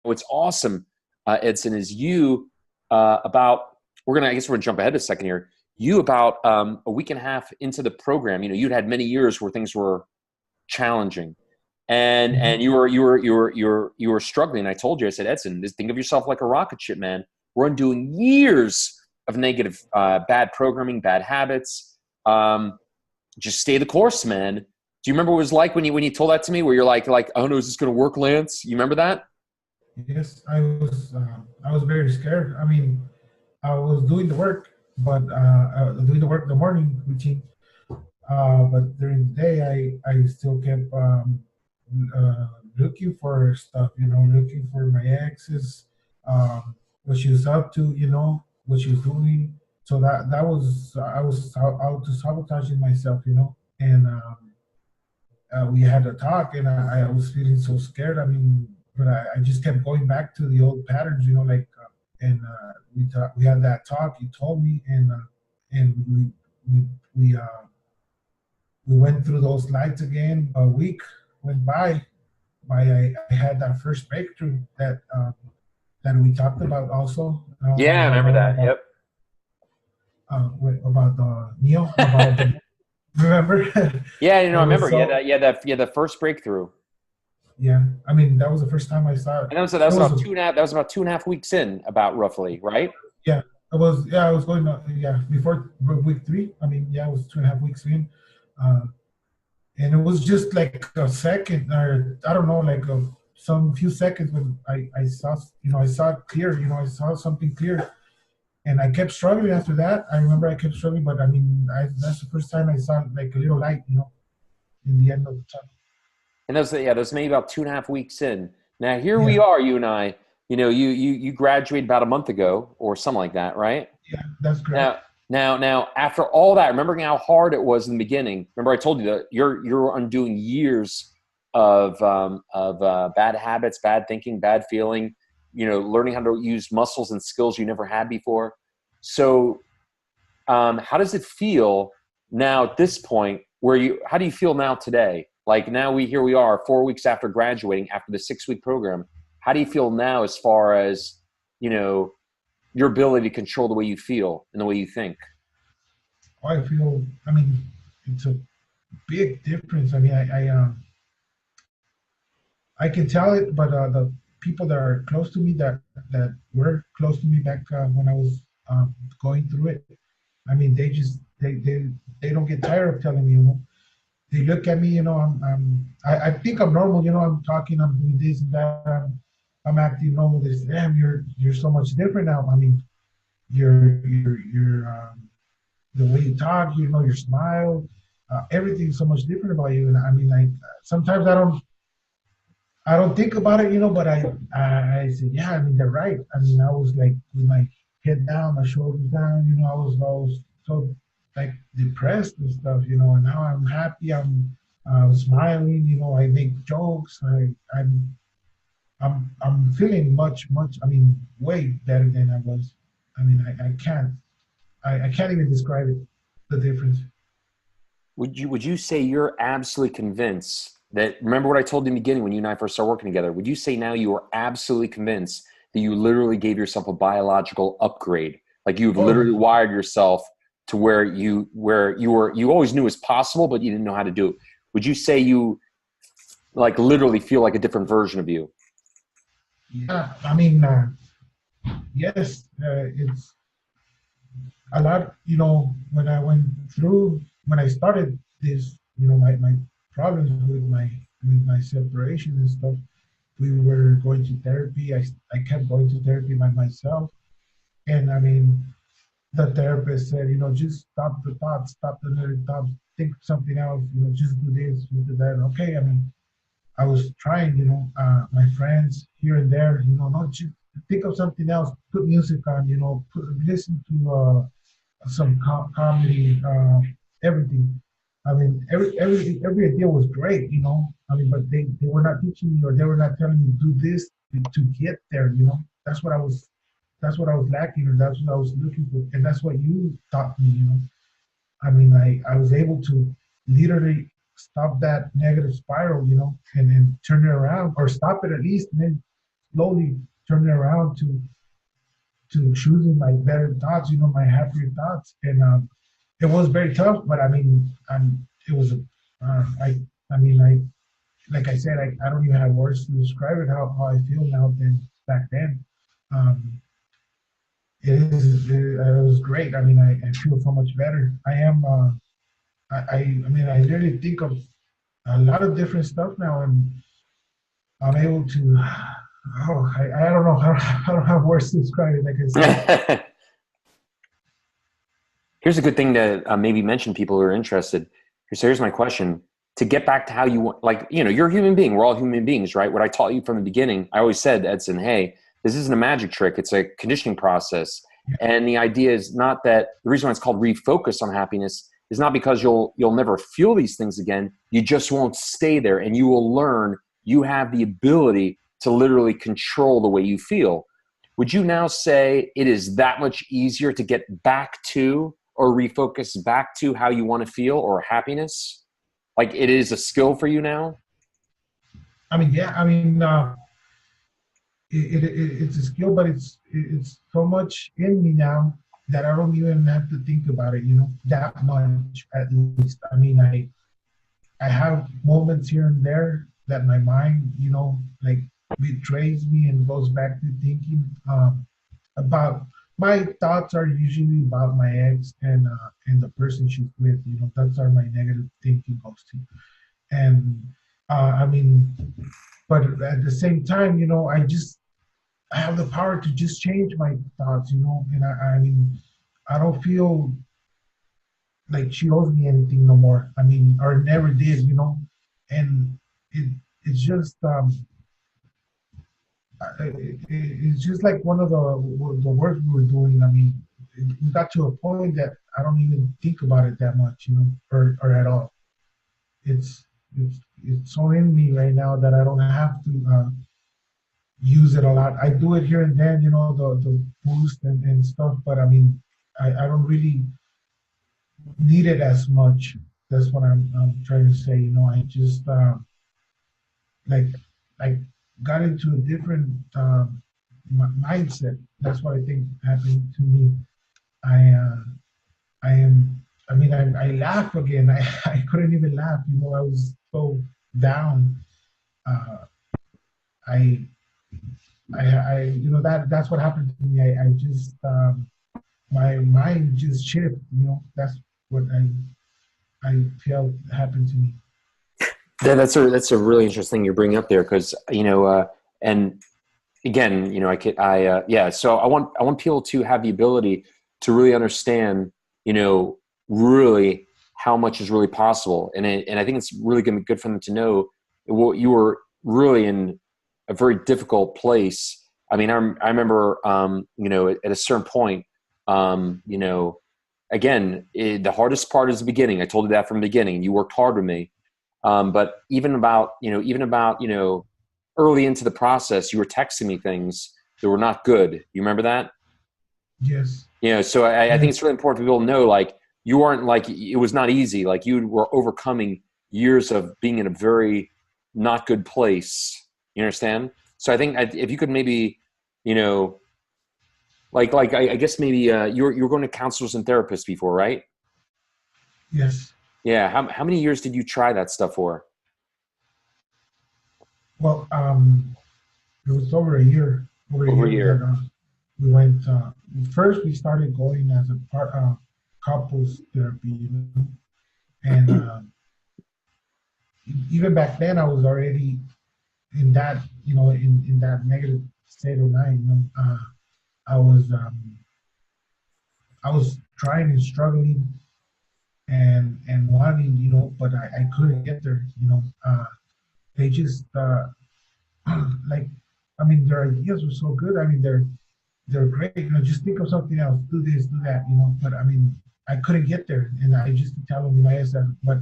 what's awesome, Edson, is you I guess we're gonna jump ahead a second here. You about a week and a half into the program, you'd had many years where things were challenging, and you were struggling. I told you, I said, Edson, just think of yourself like a rocket ship, man. We're undoing years of negative, bad programming, bad habits. Just stay the course, man. Do you remember what it was like when you told that to me, where you're like, oh no, is this going to work, Lance? You remember that? Yes, I was very scared. I mean, I was doing the work, but doing the work in the morning routine. But during the day, I still kept looking for stuff, looking for my exes, what she was up to, what she was doing. So that was I was auto sabotaging myself, and we had a talk, and I was feeling so scared. I mean, but I just kept going back to the old patterns, and we had that talk. He told me, and we we went through those nights again. A week went by. I had that first breakthrough that we talked about also. Yeah, I remember that. Yep. About the Neil. Remember? Yeah, I remember. So, Yeah, the first breakthrough. Yeah, I mean that was the first time I saw it. And that was about 2.5. That was about 2.5 weeks in, about roughly, right? Yeah, it was. Yeah, I was going. Before week 3. I mean, yeah, it was 2.5 weeks in, and it was just like a second, or I don't know, like some few seconds when I saw, I saw it clear. I saw something clear, and I kept struggling after that. I remember I kept struggling, but I mean, that's the first time I saw like a little light, in the end of the tunnel. And those maybe about 2.5 weeks in. Now here we are, you and I. You graduated about a month ago or something like that, right? Yeah, that's correct. Now, after all that, remembering how hard it was in the beginning. Remember, I told you that you're undoing years of bad habits, bad thinking, bad feeling. Learning how to use muscles and skills you never had before. So, how does it feel now at this point? How do you feel now today? Like now here we are 4 weeks after graduating, after the 6-week program. How do you feel now as far as, your ability to control the way you feel and the way you think? I mean, it's a big difference. I mean, I can tell it, but the people that are close to me, that were close to me back when I was going through it, I mean, they don't get tired of telling me, They look at me, I think I'm normal, I'm talking, I'm doing this and that, I'm acting normal. They say, damn, you're so much different now. I mean, you're the way you talk, your smile, everything's so much different about you. And I mean, like sometimes I don't think about it, but I said, yeah, I mean, they're right. I mean, I was like with my head down, my shoulders down, I was so like depressed and stuff, and now I'm happy, I'm smiling, I make jokes, I'm feeling much, I mean, way better than I was. I mean, I can't even describe it, the difference. Would you say you're absolutely convinced that, remember what I told you in the beginning when you and I first started working together, would you say now you are absolutely convinced that you literally gave yourself a biological upgrade? Like you've literally wired yourself to where you always knew was possible, but you didn't know how to do it. Would you say you like literally feel like a different version of you? Yeah, I mean, yes, it's a lot, when I started this, my problems with my separation and stuff, we were going to therapy. I kept going to therapy by myself. And I mean, the therapist said, just stop the thoughts, stop the negative thoughts, think something else, just do this, do that. Okay, I mean, I was trying, my friends here and there, not just think of something else, put music on, listen to some comedy, everything. I mean, every idea was great, I mean, but they were not teaching me, or they were not telling me do this to get there, That's what I was lacking, or that's what I was looking for, and that's what you taught me, I mean, I was able to literally stop that negative spiral, and then turn it around, or stop it at least, and then, slowly turning around to choosing my better thoughts, my happier thoughts. And it was very tough, but I mean, it was I mean, like I said, I don't even have words to describe it how I feel now than back then. Um, it was great. I mean, I feel so much better. I am. I mean, I literally think of a lot of different stuff now, and I'm able to. Oh, I don't know how I don't have words to describe it. Like I said. Here's a good thing to maybe mention people who are interested. So here's my question. To get back to how you want, like, you're a human being. We're all human beings, right? What I taught you from the beginning, I always said, Edson, hey, this isn't a magic trick. It's a conditioning process. And the idea is not that the reason why it's called refocus on happiness is not because you'll never feel these things again. You just won't stay there, and you will learn you have the ability to literally control the way you feel. Would you now say it is that much easier to get back to or refocus back to how you want to feel or happiness? Like it is a skill for you now? I mean, yeah. I mean, it's a skill, but it's so much in me now that I don't even have to think about it, that much at least. I mean, I have moments here and there that my mind, like betrays me and goes back to thinking about my thoughts are usually about my ex and the person she's with. That's where my negative thinking goes to. And I mean, but at the same time, I have the power to just change my thoughts, and I mean, I don't feel like she owes me anything no more. I mean, or never did, and it it's just it's just like one of the work we were doing. I mean, we got to a point that I don't even think about it that much, or at all. It's it's so in me right now that I don't have to use it a lot. I do it here and then, the boost and stuff, but I mean, I don't really need it as much. That's what I'm trying to say. I just like I got into a different mindset. That's what I think happened to me. I I am. I mean, I laugh again. I couldn't even laugh. I was so down. Uh, I that's what happened to me. I just my mind just shifted. That's what I felt happened to me. That's a really interesting you're bringing up there because and again yeah. So I want people to have the ability to really understand really how much is really possible, and I think it's really going to be good for them to know what you were really in a very difficult place. I mean, I remember at a certain point, again, the hardest part is the beginning. I told you that from the beginning. You worked hard with me. But even about early into the process, you were texting me things that were not good. You remember that? Yes. So I think Yes. it's really important for people to know, like, you weren't like, it was not easy. Like you were overcoming years of being in a very not good place. You understand? So I think if you could maybe, like I guess maybe you were going to counselors and therapists before, right? Yes. Yeah. How many years did you try that stuff for? Well, it was over a year. Over a Over a year that year. we went. First, we started going as a couples therapy, and even back then, I was already in that, in that negative state of mind. I was I was trying and struggling and wanting, but I couldn't get there. They just like, I mean, their ideas were so good. I mean, they're great. Just think of something else, do this, do that. But I mean, I couldn't get there, and I just tell them, I asked them, but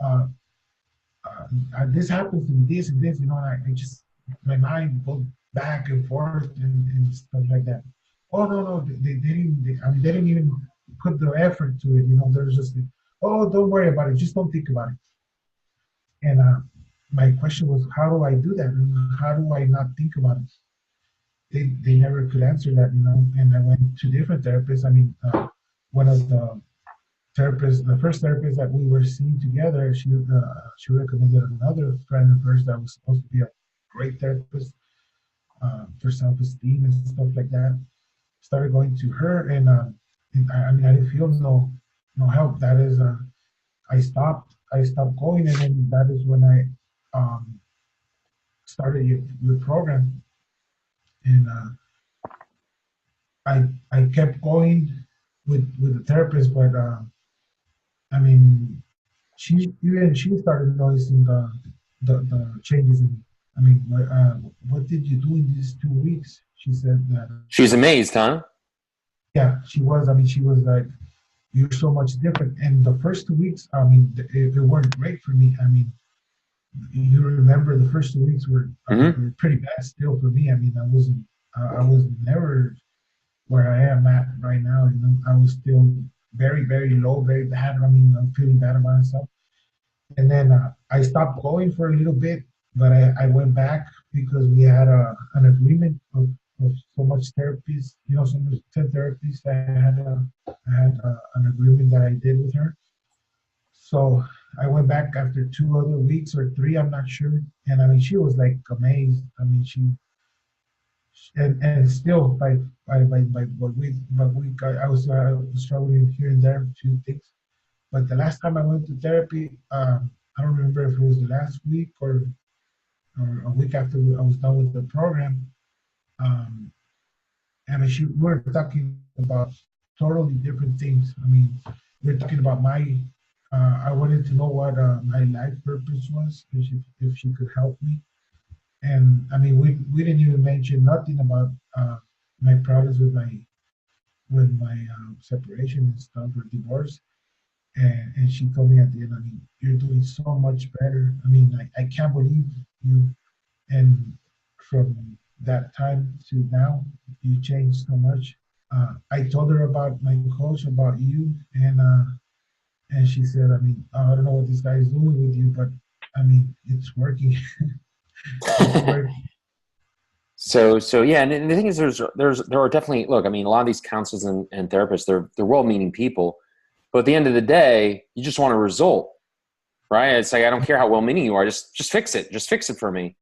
uh, this happens to me, this and this, and I just, my mind goes back and forth and stuff like that. Oh no, no, they didn't. I mean, they didn't even put the effort to it. There's just, oh, don't worry about it, just don't think about it. And my question was, how do I do that? And how do I not think about it? they never could answer that, you know. And I went to different therapists. I mean, one of the therapists, the first therapist that we were seeing together, she recommended another friend of hers that was supposed to be a great therapist for self-esteem and stuff like that. Started going to her, and I mean, I didn't feel no help. That is, I stopped going, and then that is when I started your program, and I kept going with the therapist, but I mean, she started noticing the changes in me. I mean, what did you do in these 2 weeks? She said that. She's amazed, huh? Yeah, she was. I mean, she was like, "You're so much different." And the first 2 weeks, I mean, it weren't great for me. I mean, you remember the first 2 weeks Mm-hmm. were pretty bad still for me. I mean, I was never where I am at right now. You know, I was still very, very low, very bad. I mean, I'm feeling bad about myself. And then I stopped going for a little bit, but I went back because we had an agreement of so much therapies, you know, so much 10 therapies. I had an agreement that I did with her. So I went back after 2 other weeks or three, I'm not sure. And I mean, she was like amazed. I mean, and still by what we got, I was struggling here and there, a few things. But the last time I went to therapy, I don't remember if it was the last week or a week after I was done with the program. Um, and we were talking about totally different things. I mean, we are talking about I wanted to know what my life purpose was, if she could help me. And I mean, we didn't even mention nothing about my problems with my separation and stuff or divorce. And she told me at the end, I mean, you're doing so much better. I mean, I can't believe you. And from that time to now, you changed so much. I told her about my coach, about you, and she said, I mean, I don't know what this guy is doing with you, but I mean, it's working. It's working. So yeah, and the thing is, there are definitely, look. I mean, a lot of these counselors and therapists, they're well-meaning people, but at the end of the day, you just want a result, right? It's like, I don't care how well-meaning you are, just fix it for me.